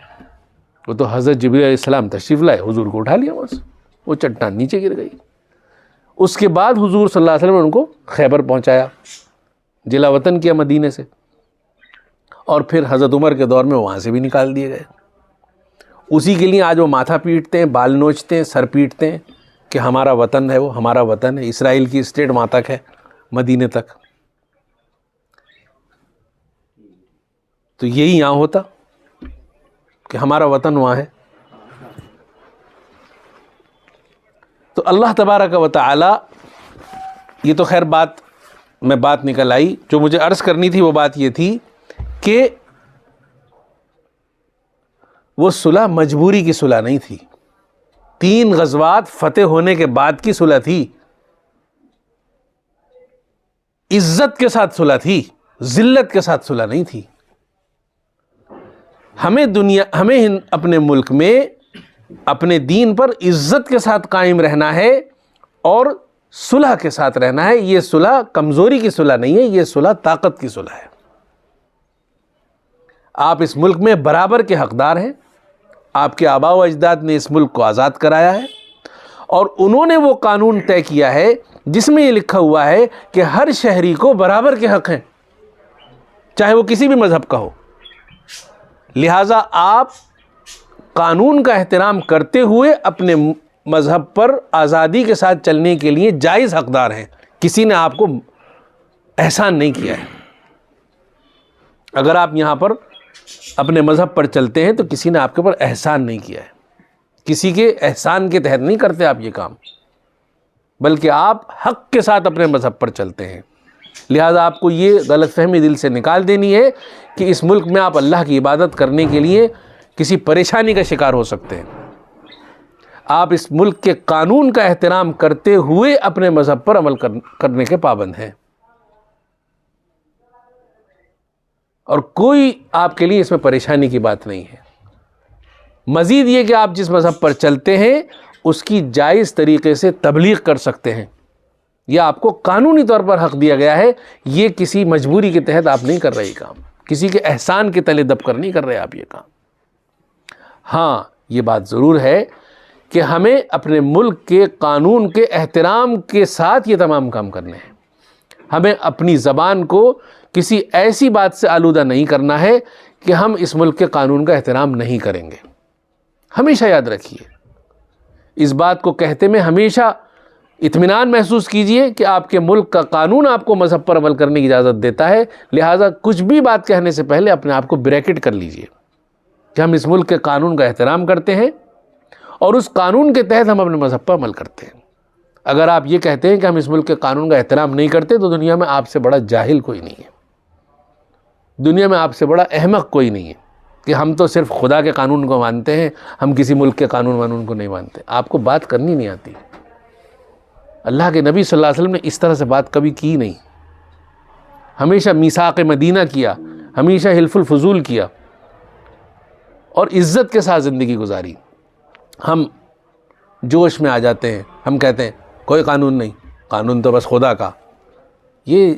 وہ تو حضرت جبریل علیہ السلام تشریف لائے, حضور کو اٹھا لیا, بس وہ چٹان نیچے گر گئی. اس کے بعد حضور صلی اللہ علیہ وسلم نے ان کو خیبر پہنچایا, جلا وطن کیا مدینے سے, اور پھر حضرت عمر کے دور میں وہاں سے بھی نکال دیے گئے. اسی کے لیے آج وہ ماتھا پیٹتے ہیں, بال نوچتے ہیں, سر پیٹتے ہیں کہ ہمارا وطن ہے, وہ ہمارا وطن ہے. اسرائیل کی اسٹیٹ وہاں تک ہے, مدینے تک. تو یہی یہاں ہوتا کہ ہمارا وطن وہاں ہے. تو اللہ تبارک و تعالی, یہ تو خیر بات نکل آئی. جو مجھے عرض کرنی تھی وہ بات یہ تھی کہ وہ صلح مجبوری کی صلح نہیں تھی. 3 غزوات فتح ہونے کے بعد کی صلح تھی. عزت کے ساتھ صلح تھی, ذلت کے ساتھ صلح نہیں تھی. ہمیں اپنے ملک میں اپنے دین پر عزت کے ساتھ قائم رہنا ہے اور صلح کے ساتھ رہنا ہے. یہ صلح کمزوری کی صلح نہیں ہے, یہ صلح طاقت کی صلح ہے. آپ اس ملک میں برابر کے حقدار ہیں. آپ کے آباء و اجداد نے اس ملک کو آزاد کرایا ہے, اور انہوں نے وہ قانون طے کیا ہے جس میں یہ لکھا ہوا ہے کہ ہر شہری کو برابر کے حق ہیں, چاہے وہ کسی بھی مذہب کا ہو. لہٰذا آپ قانون کا احترام کرتے ہوئے اپنے مذہب پر آزادی کے ساتھ چلنے کے لیے جائز حقدار ہیں. کسی نے آپ کو احسان نہیں کیا ہے. اگر آپ یہاں پر اپنے مذہب پر چلتے ہیں تو کسی نے آپ کے اوپر احسان نہیں کیا ہے. کسی کے احسان کے تحت نہیں کرتے آپ یہ کام, بلکہ آپ حق کے ساتھ اپنے مذہب پر چلتے ہیں. لہٰذا آپ کو یہ غلط فہمی دل سے نکال دینی ہے کہ اس ملک میں آپ اللہ کی عبادت کرنے کے لیے کسی پریشانی کا شکار ہو سکتے ہیں. آپ اس ملک کے قانون کا احترام کرتے ہوئے اپنے مذہب پر عمل کرنے کے پابند ہیں, اور کوئی آپ کے لیے اس میں پریشانی کی بات نہیں ہے. مزید یہ کہ آپ جس مذہب پر چلتے ہیں اس کی جائز طریقے سے تبلیغ کر سکتے ہیں. یہ آپ کو قانونی طور پر حق دیا گیا ہے. یہ کسی مجبوری کے تحت آپ نہیں کر رہے یہ کام, کسی کے احسان کے تلے دب کر نہیں کر رہے آپ یہ کام. ہاں, یہ بات ضرور ہے کہ ہمیں اپنے ملک کے قانون کے احترام کے ساتھ یہ تمام کام کرنے ہیں. ہمیں اپنی زبان کو کسی ایسی بات سے آلودہ نہیں کرنا ہے کہ ہم اس ملک کے قانون کا احترام نہیں کریں گے. ہمیشہ یاد رکھیے, اس بات کو کہتے میں ہمیشہ اطمینان محسوس کیجئے کہ آپ کے ملک کا قانون آپ کو مذہب پر عمل کرنے کی اجازت دیتا ہے. لہٰذا کچھ بھی بات کہنے سے پہلے اپنے آپ کو بریکٹ کر لیجئے کہ ہم اس ملک کے قانون کا احترام کرتے ہیں اور اس قانون کے تحت ہم اپنے مذہب پر عمل کرتے ہیں. اگر آپ یہ کہتے ہیں کہ ہم اس ملک کے قانون کا احترام نہیں کرتے تو دنیا میں آپ سے بڑا جاہل کوئی نہیں ہے, دنیا میں آپ سے بڑا احمق کوئی نہیں ہے کہ ہم تو صرف خدا کے قانون کو مانتے ہیں, ہم کسی ملک کے قانون کو نہیں مانتے. آپ کو بات کرنی نہیں آتی. اللہ کے نبی صلی اللہ علیہ وسلم نے اس طرح سے بات کبھی کی نہیں. ہمیشہ میثاق مدینہ کیا, ہمیشہ حلف الفضول کیا اور عزت کے ساتھ زندگی گزاری. ہم جوش میں آ جاتے ہیں, ہم کہتے ہیں کوئی قانون نہیں, قانون تو بس خدا کا. یہ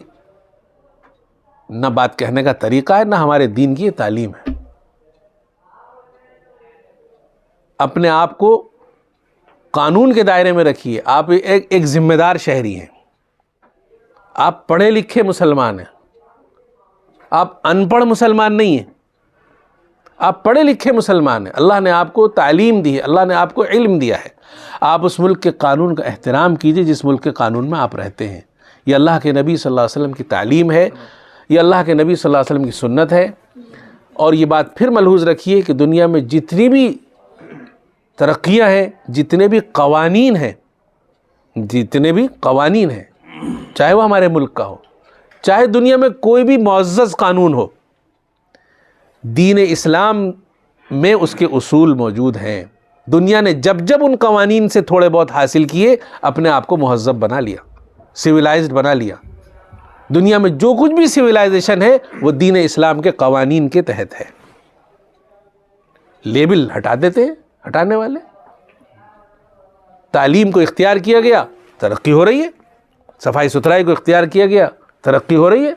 نہ بات کہنے کا طریقہ ہے، نہ ہمارے دین کی یہ تعلیم ہے۔ اپنے آپ کو قانون کے دائرے میں رکھیے، آپ ایک ذمہ دار شہری ہیں، آپ پڑھے لکھے مسلمان ہیں، آپ ان پڑھ مسلمان نہیں ہیں، آپ پڑھے لکھے مسلمان ہیں، اللہ نے آپ کو تعلیم دی ہے، اللہ نے آپ کو علم دیا ہے، آپ اس ملک کے قانون کا احترام کیجئے جس ملک کے قانون میں آپ رہتے ہیں۔ یہ اللہ کے نبی صلی اللہ علیہ وسلم کی تعلیم ہے، یہ اللہ کے نبی صلی اللہ علیہ وسلم کی سنت ہے۔ اور یہ بات پھر ملحوظ رکھیے کہ دنیا میں جتنی بھی ترقیاں ہیں، جتنے بھی قوانین ہیں، چاہے وہ ہمارے ملک کا ہو، چاہے دنیا میں کوئی بھی معزز قانون ہو، دین اسلام میں اس کے اصول موجود ہیں۔ دنیا نے جب ان قوانین سے تھوڑے بہت حاصل کیے، اپنے آپ کو مہذب بنا لیا، سویلائزڈ بنا لیا۔ دنیا میں جو کچھ بھی سویلائزیشن ہے وہ دین اسلام کے قوانین کے تحت ہے۔ لیبل ہٹا دیتے ہیں ہٹانے والے۔ تعلیم کو اختیار کیا گیا، ترقی ہو رہی ہے۔ صفائی ستھرائی کو اختیار کیا گیا، ترقی ہو رہی ہے۔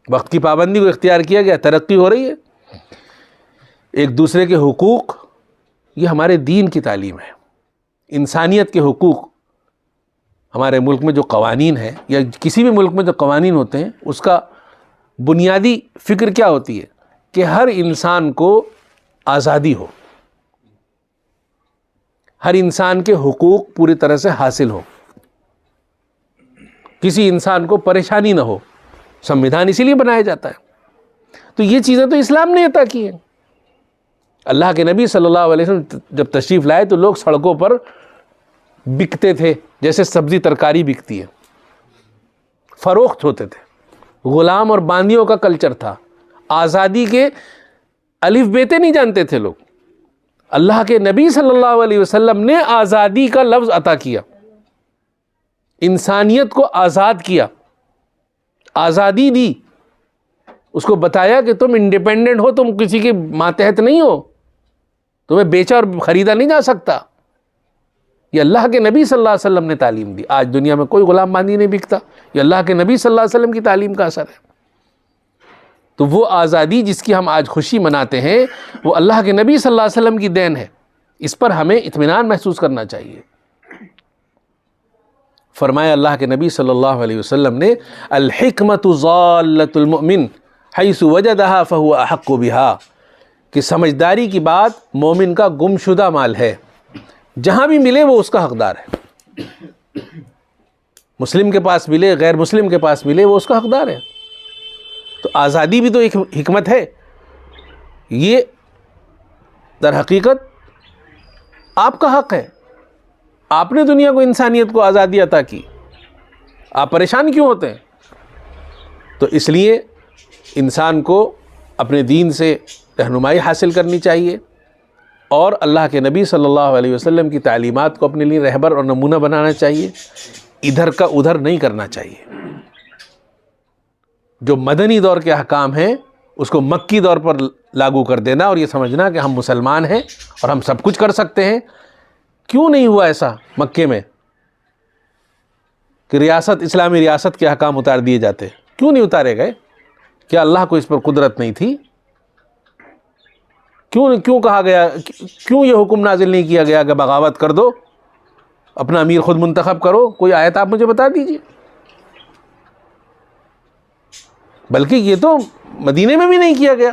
وقت کی پابندی کو اختیار کیا گیا، ترقی ہو رہی ہے۔ ایک دوسرے کے حقوق، یہ ہمارے دین کی تعلیم ہے۔ انسانیت کے حقوق، ہمارے ملک میں جو قوانین ہیں یا کسی بھی ملک میں جو قوانین ہوتے ہیں، اس کا بنیادی فکر کیا ہوتی ہے کہ ہر انسان کو آزادی ہو، ہر انسان کے حقوق پوری طرح سے حاصل ہو، کسی انسان کو پریشانی نہ ہو۔ سمویدھان اسی لیے بنایا جاتا ہے۔ تو یہ چیزیں تو اسلام نے عطا کی ہیں۔ اللہ کے نبی صلی اللہ علیہ وسلم جب تشریف لائے تو لوگ سڑکوں پر بکتے تھے جیسے سبزی ترکاری بکتی ہے، فروخت ہوتے تھے۔ غلام اور باندیوں کا کلچر تھا۔ آزادی کے الف بیتے نہیں جانتے تھے لوگ۔ اللہ کے نبی صلی اللہ علیہ وسلم نے آزادی کا لفظ عطا کیا، انسانیت کو آزاد کیا، آزادی دی، اس کو بتایا کہ تم انڈیپینڈنٹ ہو، تم کسی کے ماتحت نہیں ہو، تمہیں بیچا اور خریدا نہیں جا سکتا۔ یہ اللہ کے نبی صلی اللہ علیہ وسلم نے تعلیم دی۔ آج دنیا میں کوئی غلام باندی نہیں بکتا، یہ اللہ کے نبی صلی اللہ علیہ وسلم کی تعلیم کا اثر ہے۔ تو وہ آزادی جس کی ہم آج خوشی مناتے ہیں، وہ اللہ کے نبی صلی اللہ علیہ وسلم کی دین ہے۔ اس پر ہمیں اطمینان محسوس کرنا چاہیے۔ فرمایا اللہ کے نبی صلی اللہ علیہ وسلم نے، الحکمت ضالۃ المؤمن حیث وجدہا فہو احق بہا، کہ سمجھداری کی بات مومن کا گم شدہ مال ہے، جہاں بھی ملے وہ اس کا حقدار ہے۔ مسلم کے پاس ملے، غیر مسلم کے پاس ملے، وہ اس کا حقدار ہے۔ تو آزادی بھی تو ایک حکمت ہے۔ یہ در حقیقت آپ کا حق ہے۔ آپ نے دنیا کو، انسانیت کو آزادی عطا کی، آپ پریشان کیوں ہوتے ہیں؟ تو اس لیے انسان کو اپنے دین سے رہنمائی حاصل کرنی چاہیے اور اللہ کے نبی صلی اللہ علیہ وسلم کی تعلیمات کو اپنے لیے رہبر اور نمونہ بنانا چاہیے، ادھر کا ادھر نہیں کرنا چاہیے۔ جو مدنی دور کے احکام ہیں اس کو مکی دور پر لاگو کر دینا اور یہ سمجھنا کہ ہم مسلمان ہیں اور ہم سب کچھ کر سکتے ہیں۔ کیوں نہیں ہوا ایسا مکے میں کہ ریاست، اسلامی ریاست کے احکام اتار دیے جاتے؟ کیوں نہیں اتارے گئے؟ کیا اللہ کو اس پر قدرت نہیں تھی؟ کیوں کہا گیا، کیوں یہ حکم نازل نہیں کیا گیا کہ بغاوت کر دو، اپنا امیر خود منتخب کرو؟ کوئی آیت آپ مجھے بتا دیجئے۔ بلکہ یہ تو مدینے میں بھی نہیں کیا گیا۔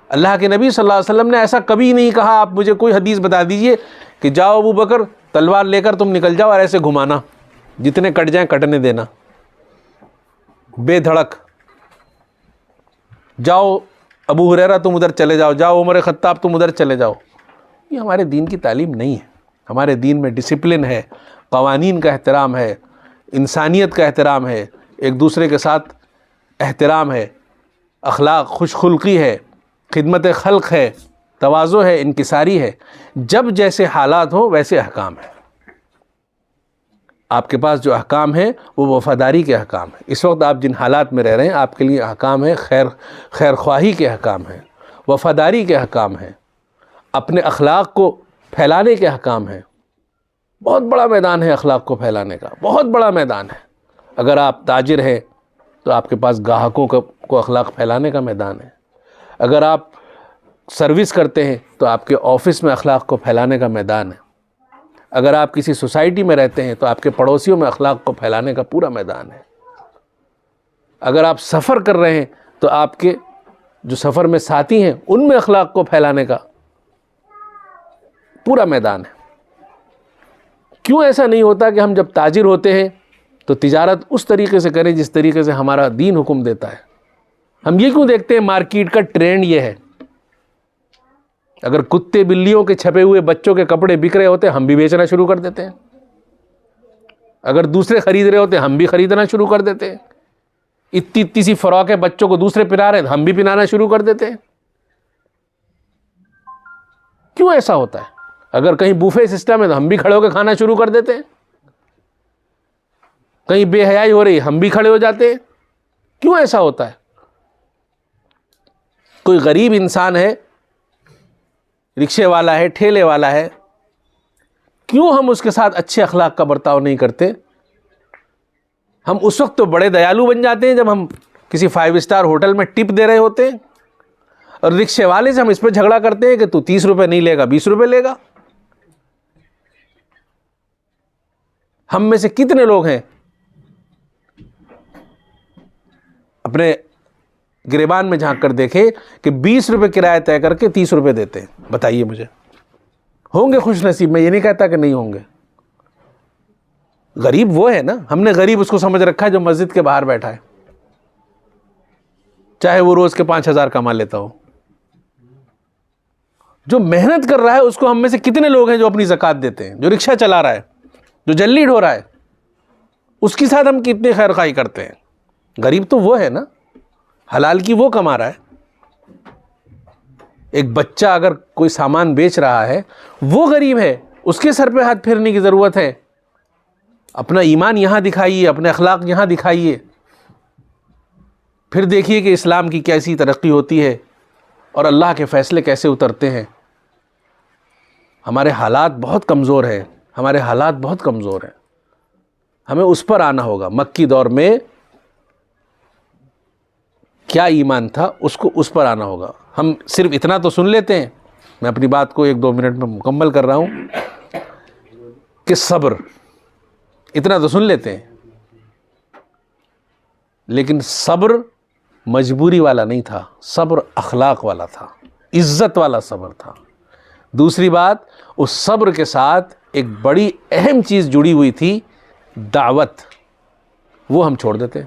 اللہ کے نبی صلی اللہ علیہ وسلم نے ایسا کبھی نہیں کہا، آپ مجھے کوئی حدیث بتا دیجئے کہ جاؤ ابو بکر تلوار لے کر تم نکل جاؤ اور ایسے گھمانا، جتنے کٹ جائیں کٹنے دینا، بے دھڑک۔ جاؤ ابو ہریرہ تم ادھر چلے جاؤ، جاؤ عمر خطاب تم ادھر چلے جاؤ۔ یہ ہمارے دین کی تعلیم نہیں ہے۔ ہمارے دین میں ڈسپلن ہے، قوانین کا احترام ہے، انسانیت کا احترام ہے، ایک دوسرے کے ساتھ احترام ہے، اخلاق، خوش خلقی ہے، خدمت خلق ہے، تواضع ہے، انکساری ہے۔ جب جیسے حالات ہوں ویسے احکام ہیں۔ آپ کے پاس جو احکام ہیں وہ وفاداری کے احکام ہیں۔ اس وقت آپ جن حالات میں رہ رہے ہیں آپ کے لیے احکام ہے، خیر خواہی کے احکام ہیں، وفاداری کے احکام ہیں، اپنے اخلاق کو پھیلانے کے احکام ہیں۔ بہت بڑا میدان ہے اخلاق کو پھیلانے کا، بہت بڑا میدان ہے۔ اگر آپ تاجر ہیں تو آپ کے پاس گاہکوں کو اخلاق پھیلانے کا میدان ہے. اگر آپ سروس کرتے ہیں تو آپ کے آفس میں اخلاق کو پھیلانے کا میدان ہے. اگر آپ کسی سوسائٹی میں رہتے ہیں تو آپ کے پڑوسیوں میں اخلاق کو پھیلانے کا پورا میدان ہے. اگر آپ سفر کر رہے ہیں تو آپ کے جو سفر میں ساتھی ہیں ان میں اخلاق کو پھیلانے کا پورا میدان ہے. کیوں ایسا نہیں ہوتا کہ ہم جب تاجر ہوتے ہیں تو تجارت اس طریقے سے کریں جس طریقے سے ہمارا دین حکم دیتا ہے؟ ہم یہ کیوں دیکھتے ہیں مارکیٹ کا ٹرینڈ یہ ہے؟ اگر کتے بلیوں کے چھپے ہوئے بچوں کے کپڑے بک رہے ہوتے ہم بھی بیچنا شروع کر دیتے ہیں. اگر دوسرے خرید رہے ہوتے ہم بھی خریدنا شروع کر دیتے ہیں. اتنی سی فراق ہے بچوں کو دوسرے پہنا رہے ہیں ہم بھی پہنانا شروع کر دیتے ہیں. کیوں ایسا ہوتا ہے؟ اگر کہیں بوفے سسٹم ہے تو ہم بھی کھڑے ہو کے کھانا شروع کر دیتے ہیں. کہیں بے حیائی ہو رہی ہے ہم بھی کھڑے ہو جاتے ہیں. کیوں ایسا ہوتا ہے؟ کوئی غریب انسان ہے، رکشے والا ہے، ٹھیلے والا ہے، کیوں ہم اس کے ساتھ اچھے اخلاق کا برتاؤ نہیں کرتے؟ ہم اس وقت تو بڑے دیالو بن جاتے ہیں جب ہم کسی 5 اسٹار ہوٹل میں ٹپ دے رہے ہوتے ہیں، اور رکشے والے سے ہم اس پہ جھگڑا کرتے ہیں کہ تو 30 روپے نہیں لے گا 20 روپے لے گا. ہم میں سے کتنے لوگ ہیں اپنے گریبان میں جھانک کر دیکھیں کہ 20 روپے کرایہ طے کر کے 30 روپے دیتے ہیں؟ بتائیے مجھے. ہوں گے خوش نصیب، میں یہ نہیں کہتا کہ نہیں ہوں گے. غریب وہ ہے نا، ہم نے غریب اس کو سمجھ رکھا ہے جو مسجد کے باہر بیٹھا ہے، چاہے وہ روز کے 5,000 کما لیتا ہو. جو محنت کر رہا ہے اس کو ہم میں سے کتنے لوگ ہیں جو اپنی زکوٰۃ دیتے ہیں؟ جو رکشہ چلا رہا ہے، جو جلی ڈھو رہا ہے، اس کے ساتھ ہم کتنی خیر خواہی کرتے ہیں؟ غریب تو وہ ہے نا، حلال کی وہ کما رہا ہے. ایک بچہ اگر کوئی سامان بیچ رہا ہے وہ غریب ہے، اس کے سر پہ ہاتھ پھیرنے کی ضرورت ہے. اپنا ایمان یہاں دکھائیے، اپنے اخلاق یہاں دکھائیے، پھر دیکھیے کہ اسلام کی کیسی ترقی ہوتی ہے اور اللہ کے فیصلے کیسے اترتے ہیں. ہمارے حالات بہت کمزور ہیں، ہمارے حالات بہت کمزور ہیں. ہمیں اس پر آنا ہوگا. مکی دور میں کیا ایمان تھا اس پر آنا ہوگا. ہم صرف اتنا تو سن لیتے ہیں، میں اپنی بات کو 1-2 منٹ میں مکمل کر رہا ہوں، کہ صبر، اتنا تو سن لیتے ہیں، لیکن صبر مجبوری والا نہیں تھا، صبر اخلاق والا تھا، عزت والا صبر تھا. دوسری بات، اس صبر کے ساتھ ایک بڑی اہم چیز جڑی ہوئی تھی، دعوت. وہ ہم چھوڑ دیتے.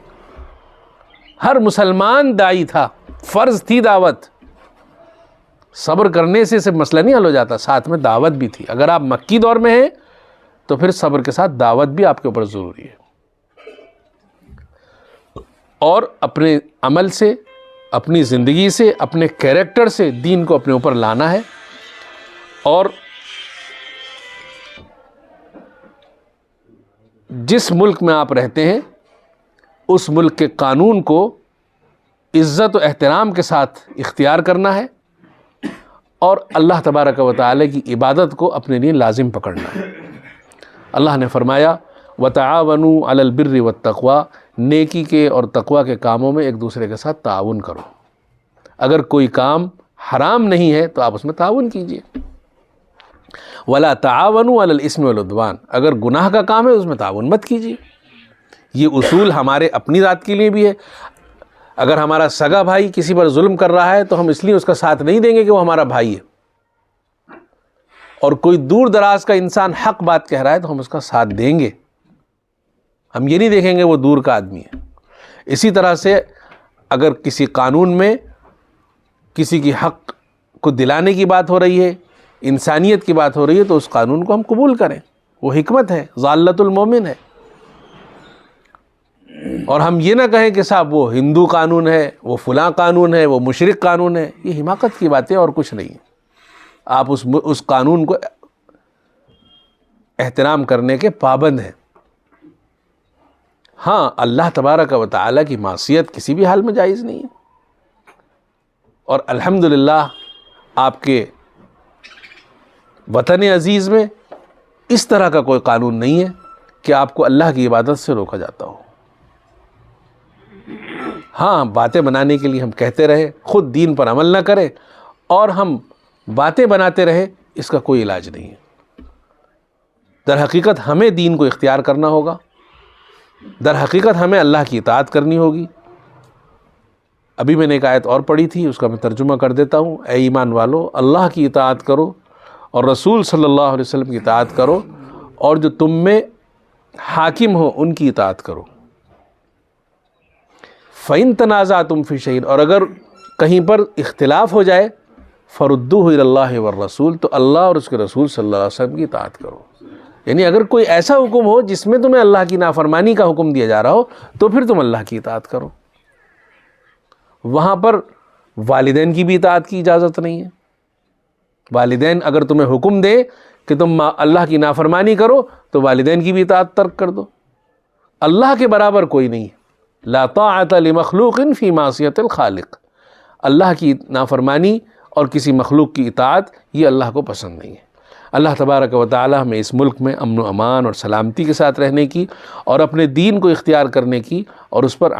ہر مسلمان داعی تھا، فرض تھی دعوت. صبر کرنے سے صرف مسئلہ نہیں حل ہو جاتا، ساتھ میں دعوت بھی تھی. اگر آپ مکی دور میں ہیں تو پھر صبر کے ساتھ دعوت بھی آپ کے اوپر ضروری ہے. اور اپنے عمل سے، اپنی زندگی سے، اپنے کیریکٹر سے دین کو اپنے اوپر لانا ہے. اور جس ملک میں آپ رہتے ہیں اس ملک کے قانون کو عزت و احترام کے ساتھ اختیار کرنا ہے، اور اللہ تبارک و تعالی کی عبادت کو اپنے لیے لازم پکڑنا ہے. اللہ نے فرمایا وَتَعَاوَنُوا عَلَى الْبِرِّ وَالتَّقْوَى، نیکی کے اور تقوی کے کاموں میں ایک دوسرے کے ساتھ تعاون کرو. اگر کوئی کام حرام نہیں ہے تو آپ اس میں تعاون کیجئے. وَلَا تَعَاوَنُوا عَلَى الْإِثْمِ وَالْعُدْوَانِ، اگر گناہ کا کام ہے اس میں تعاون مت کیجئے. یہ اصول ہمارے اپنی ذات کے لیے بھی ہے. اگر ہمارا سگا بھائی کسی پر ظلم کر رہا ہے تو ہم اس لیے اس کا ساتھ نہیں دیں گے کہ وہ ہمارا بھائی ہے، اور کوئی دور دراز کا انسان حق بات کہہ رہا ہے تو ہم اس کا ساتھ دیں گے. ہم یہ نہیں دیکھیں گے وہ دور کا آدمی ہے. اسی طرح سے اگر کسی قانون میں کسی کی حق کو دلانے کی بات ہو رہی ہے، انسانیت کی بات ہو رہی ہے، تو اس قانون کو ہم قبول کریں. وہ حکمت ہے، ضالۃ المومن ہے. اور ہم یہ نہ کہیں کہ صاحب وہ ہندو قانون ہے، وہ فلاں قانون ہے، وہ مشرک قانون ہے. یہ حماقت کی باتیں اور کچھ نہیں. آپ اس قانون کو احترام کرنے کے پابند ہیں. ہاں، اللہ تبارک و تعالیٰ کی معصیت کسی بھی حال میں جائز نہیں ہے. اور الحمدللہ آپ کے وطن عزیز میں اس طرح کا کوئی قانون نہیں ہے کہ آپ کو اللہ کی عبادت سے روکا جاتا ہو. ہاں باتیں بنانے کے لیے ہم کہتے رہے، خود دین پر عمل نہ کریں اور ہم باتیں بناتے رہے، اس کا کوئی علاج نہیں ہے۔ در حقیقت ہمیں دین کو اختیار کرنا ہوگا، در حقیقت ہمیں اللہ کی اطاعت کرنی ہوگی۔ ابھی میں نے ایک آیت اور پڑھی تھی، اس کا میں ترجمہ کر دیتا ہوں۔ اے ایمان والو، اللہ کی اطاعت کرو اور رسول صلی اللہ علیہ وسلم کی اطاعت کرو، اور جو تم میں حاکم ہو ان کی اطاعت کرو۔ فَإِن تَنَازَعْتُمْ فِي شَيْءٍ، اور اگر کہیں پر اختلاف ہو جائے، فَرُدُّوهُ إِلَى اللَّهِ وَالرَّسُولِ، تو اللہ اور اس کے رسول صلی اللہ علیہ وسلم کی اطاعت کرو۔ یعنی اگر کوئی ایسا حکم ہو جس میں تمہیں اللہ کی نافرمانی کا حکم دیا جا رہا ہو، تو پھر تم اللہ کی اطاعت کرو۔ وہاں پر والدین کی بھی اطاعت کی اجازت نہیں ہے۔ والدین اگر تمہیں حکم دے کہ تم اللہ کی نافرمانی کرو تو والدین کی بھی اطاعت ترک کر دو۔ اللہ کے برابر کوئی نہیں ہے۔ لا طاعت لمخلوق فی معصیت الخالق، اللہ کی نافرمانی اور کسی مخلوق کی اطاعت یہ اللہ کو پسند نہیں ہے۔ اللہ تبارک و تعالی ہمیں اس ملک میں امن و امان اور سلامتی کے ساتھ رہنے کی اور اپنے دین کو اختیار کرنے کی اور اس پر